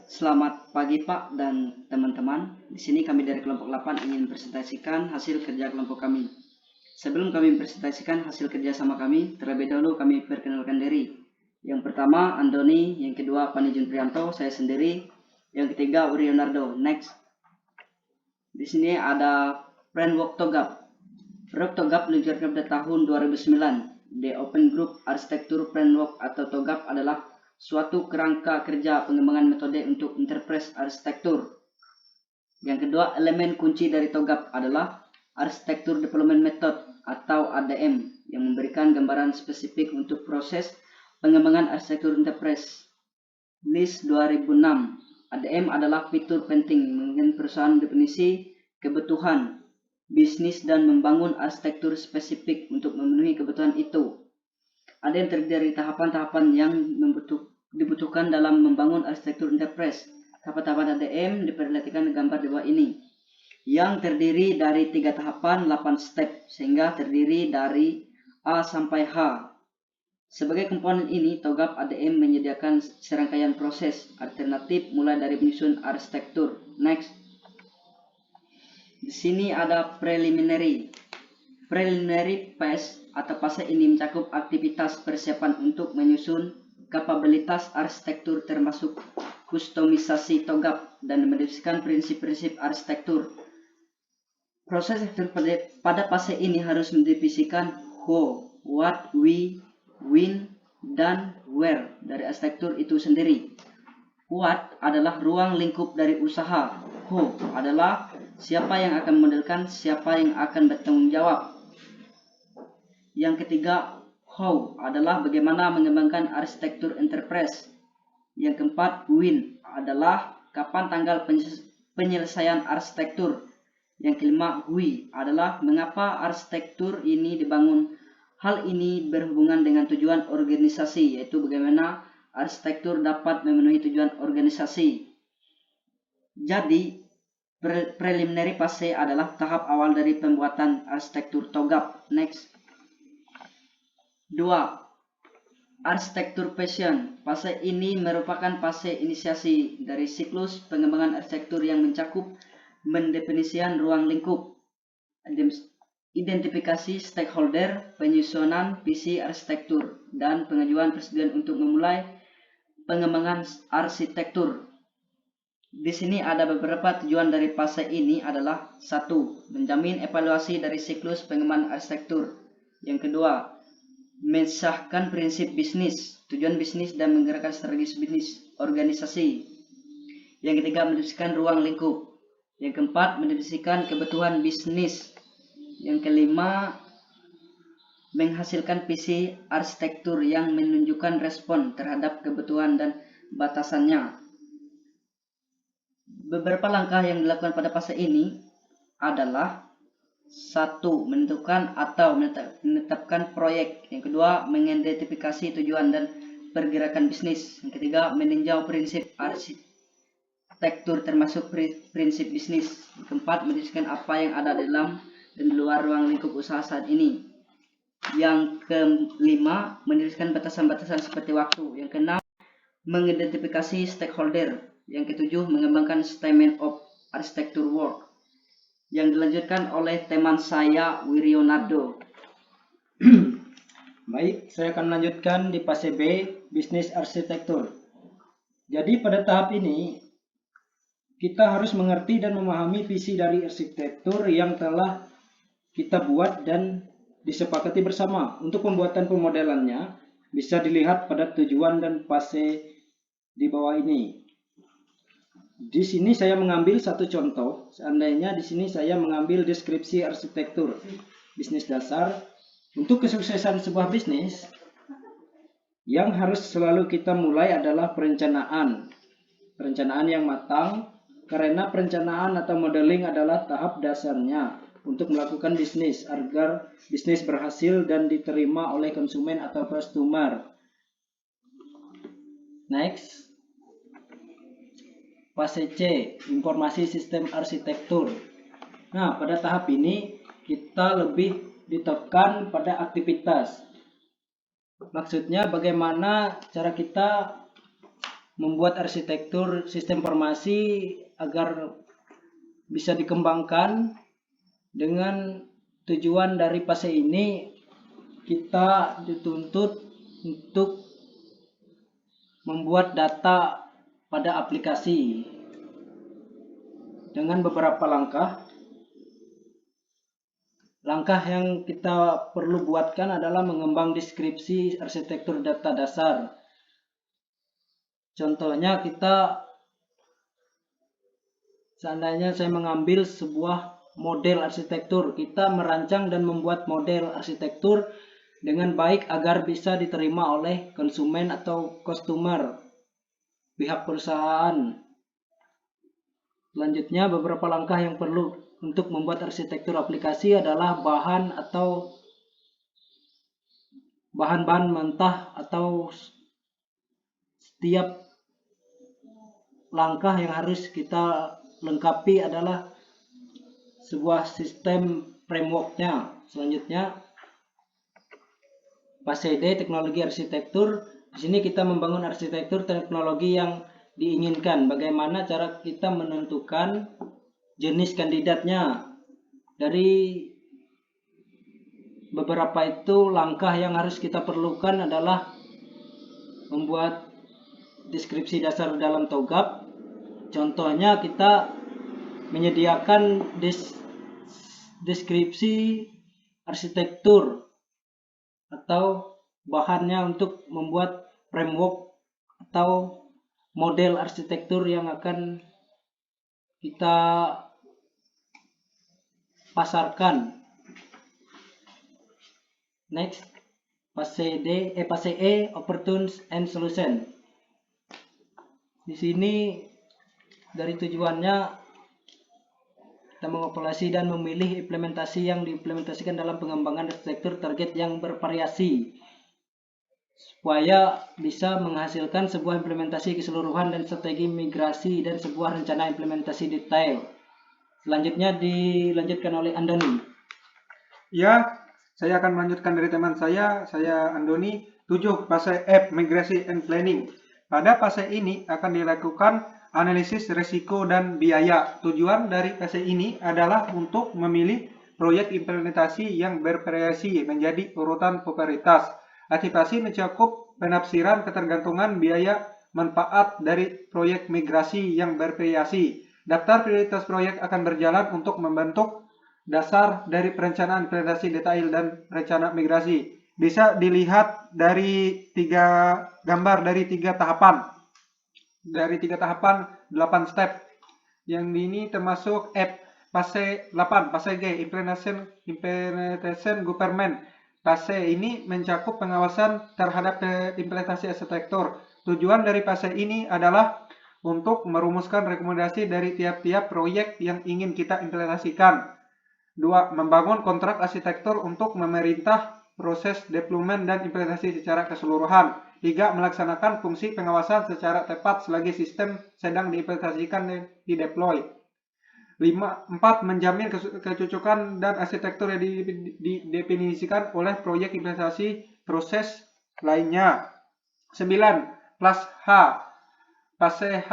Selamat pagi Pak dan teman-teman. Di sini kami dari kelompok 8 ingin presentasikan hasil kerja kelompok kami. Sebelum kami presentasikan hasil kerja sama kami, terlebih dahulu kami perkenalkan diri. Yang pertama Andoni, yang kedua Pani Junprianto, saya sendiri, yang ketiga Uri Leonardo. Next. Di sini ada Framework TOGAP. Framework TOGAP diluncurkan pada tahun 2009. The Open Group Architecture Framework atau TOGAP adalah suatu kerangka kerja pengembangan metode untuk enterprise arsitektur. Yang kedua, elemen kunci dari TOGAP adalah Architecture Development Method atau ADM yang memberikan gambaran spesifik untuk proses pengembangan arsitektur enterprise. List 2006. ADM adalah fitur penting mengenai perusahaan definisi kebutuhan bisnis dan membangun arsitektur spesifik untuk memenuhi kebutuhan itu. Ada yang terdiri dari tahapan-tahapan yang dibutuhkan dalam membangun arsitektur enterprise. Tahapan-tahapan ADM diperlihatkan gambar di bawah ini, yang terdiri dari 3 tahapan, 8 step, sehingga terdiri dari A sampai H. Sebagai komponen ini, TOGAP ADM menyediakan serangkaian proses alternatif mulai dari penyusun arsitektur. Next. Di sini ada preliminary phase atau fase ini mencakup aktivitas persiapan untuk menyusun kapabilitas arsitektur termasuk kustomisasi TOGAP dan mendefinisikan prinsip-prinsip arsitektur. Proses pada fase ini harus mendefinisikan who, what, we, when, dan where dari arsitektur itu sendiri. What adalah ruang lingkup dari usaha. Who adalah siapa yang akan memodelkan, siapa yang akan bertanggung jawab. Yang ketiga, how adalah bagaimana mengembangkan arsitektur enterprise. Yang keempat, when adalah kapan tanggal penyelesaian arsitektur. Yang kelima, why adalah mengapa arsitektur ini dibangun. Hal ini berhubungan dengan tujuan organisasi, yaitu bagaimana arsitektur dapat memenuhi tujuan organisasi. Jadi, preliminary phase adalah tahap awal dari pembuatan arsitektur TOGAP. Next. 2. Arsitektur passion. Fase ini merupakan fase inisiasi dari siklus pengembangan arsitektur yang mencakup mendefinisikan ruang lingkup, identifikasi stakeholder, penyusunan visi arsitektur, dan pengajuan persetujuan untuk memulai pengembangan arsitektur. Di sini ada beberapa tujuan dari fase ini adalah 1. Menjamin evaluasi dari siklus pengembangan arsitektur. Yang kedua, mensahkan prinsip bisnis, tujuan bisnis dan menggerakkan strategi bisnis organisasi. Yang ketiga, mendefinisikan ruang lingkup. Yang keempat, mendefinisikan kebutuhan bisnis. Yang kelima, menghasilkan visi arsitektur yang menunjukkan respon terhadap kebutuhan dan batasannya. Beberapa langkah yang dilakukan pada fase ini adalah 1. Menentukan atau menetapkan proyek. Yang kedua, mengidentifikasi tujuan dan pergerakan bisnis. Yang ketiga, meninjau prinsip arsitektur termasuk prinsip bisnis. Yang keempat, mendefinisikan apa yang ada di dalam dan di luar ruang lingkup usaha saat ini. Yang kelima, mendefinisikan batasan-batasan seperti waktu. Yang keenam, mengidentifikasi stakeholder. Yang ketujuh, mengembangkan statement of architecture work, yang dilanjutkan oleh teman saya Uri Leonardo. Baik, saya akan melanjutkan di fase B, bisnis arsitektur. Jadi pada tahap ini kita harus mengerti dan memahami visi dari arsitektur yang telah kita buat dan disepakati bersama. Untuk pembuatan pemodelannya bisa dilihat pada tujuan dan fase di bawah ini. Di sini saya mengambil satu contoh. Seandainya di sini saya mengambil deskripsi arsitektur bisnis dasar. Untuk kesuksesan sebuah bisnis, yang harus selalu kita mulai adalah perencanaan. Perencanaan yang matang, karena perencanaan atau modeling adalah tahap dasarnya untuk melakukan bisnis agar bisnis berhasil dan diterima oleh konsumen atau customer. Next. Fase C, informasi sistem arsitektur. Nah, pada tahap ini kita lebih ditekan pada aktivitas. Maksudnya bagaimana cara kita membuat arsitektur sistem informasi agar bisa dikembangkan. Dengan tujuan dari fase ini, kita dituntut untuk membuat data pada aplikasi dengan beberapa langkah. Langkah yang kita perlu buatkan adalah mengembang deskripsi arsitektur data dasar. Contohnya, seandainya saya mengambil sebuah model arsitektur, kita merancang dan membuat model arsitektur dengan baik agar bisa diterima oleh konsumen atau customer, pihak perusahaan. Selanjutnya, beberapa langkah yang perlu untuk membuat arsitektur aplikasi adalah bahan-bahan mentah, atau setiap langkah yang harus kita lengkapi adalah sebuah sistem frameworknya. Selanjutnya, fase D, teknologi arsitektur. Di sini kita membangun arsitektur teknologi yang diinginkan. Bagaimana cara kita menentukan jenis kandidatnya? Dari beberapa itu, langkah yang harus kita perlukan adalah membuat deskripsi dasar dalam TOGAF. Contohnya, kita menyediakan deskripsi arsitektur atau bahannya untuk membuat framework atau model arsitektur yang akan kita pasarkan. Next, fase E, opportunities and solution. Di sini dari tujuannya, kita mengevaluasi dan memilih implementasi yang diimplementasikan dalam pengembangan arsitektur target yang bervariasi, supaya bisa menghasilkan sebuah implementasi keseluruhan dan strategi migrasi dan sebuah rencana implementasi detail. Selanjutnya dilanjutkan oleh Andoni. Ya, saya akan melanjutkan dari teman saya Andoni. 7. Fase F, migrasi and planning. Pada fase ini akan dilakukan analisis risiko dan biaya. Tujuan dari fase ini adalah untuk memilih proyek implementasi yang bervariasi menjadi urutan prioritas. Aktivasi mencakup penafsiran ketergantungan biaya manfaat dari proyek migrasi yang bervariasi. Daftar prioritas proyek akan berjalan untuk membentuk dasar dari perencanaan implementasi detail dan rencana migrasi. Bisa dilihat dari gambar dari tiga tahapan. Dari 3 tahapan, 8 step. Yang ini termasuk F. Fase 8, fase G, implementation government. Fase ini mencakup pengawasan terhadap implementasi arsitektur. Tujuan dari fase ini adalah untuk merumuskan rekomendasi dari tiap-tiap proyek yang ingin kita implementasikan. 2. Membangun kontrak arsitektur untuk memerintah proses deployment dan implementasi secara keseluruhan. 3. Melaksanakan fungsi pengawasan secara tepat selagi sistem sedang diimplementasikan dan dideploy. 4. Menjamin kecocokan dan arsitektur yang didefinisikan oleh proyek implementasi proses lainnya. 9. Fase H,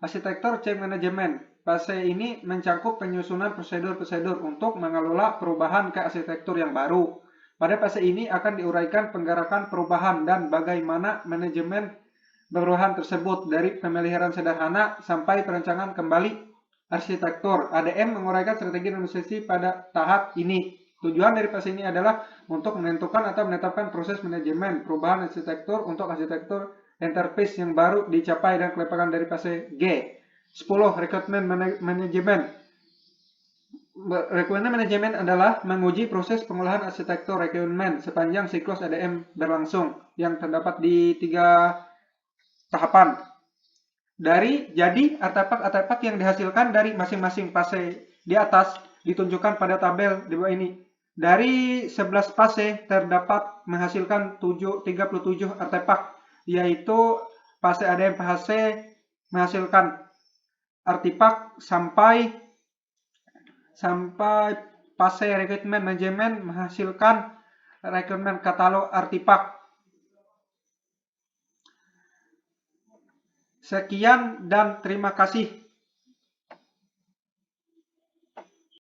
arsitektur change management. Fase ini mencakup penyusunan prosedur-prosedur untuk mengelola perubahan ke arsitektur yang baru. Pada fase ini akan diuraikan penggerakan perubahan dan bagaimana manajemen perubahan tersebut, dari pemeliharaan sederhana sampai perencanaan kembali arsitektur. ADM menguraikan strategi administrasi pada tahap ini. Tujuan dari fase ini adalah untuk menentukan atau menetapkan proses manajemen perubahan arsitektur untuk arsitektur interface yang baru dicapai dan kelepakan dari fase G. 10. Requirement management. Requirement management adalah menguji proses pengolahan arsitektur requirement sepanjang siklus ADM berlangsung, yang terdapat di 3 tahapan. Jadi artefak-artefak yang dihasilkan dari masing-masing fase di atas ditunjukkan pada tabel di bawah ini. Dari 11 fase terdapat menghasilkan 37 artefak, yaitu fase ADM fase menghasilkan artefak sampai fase requirement management menghasilkan requirement katalog artefak. Sekian dan terima kasih.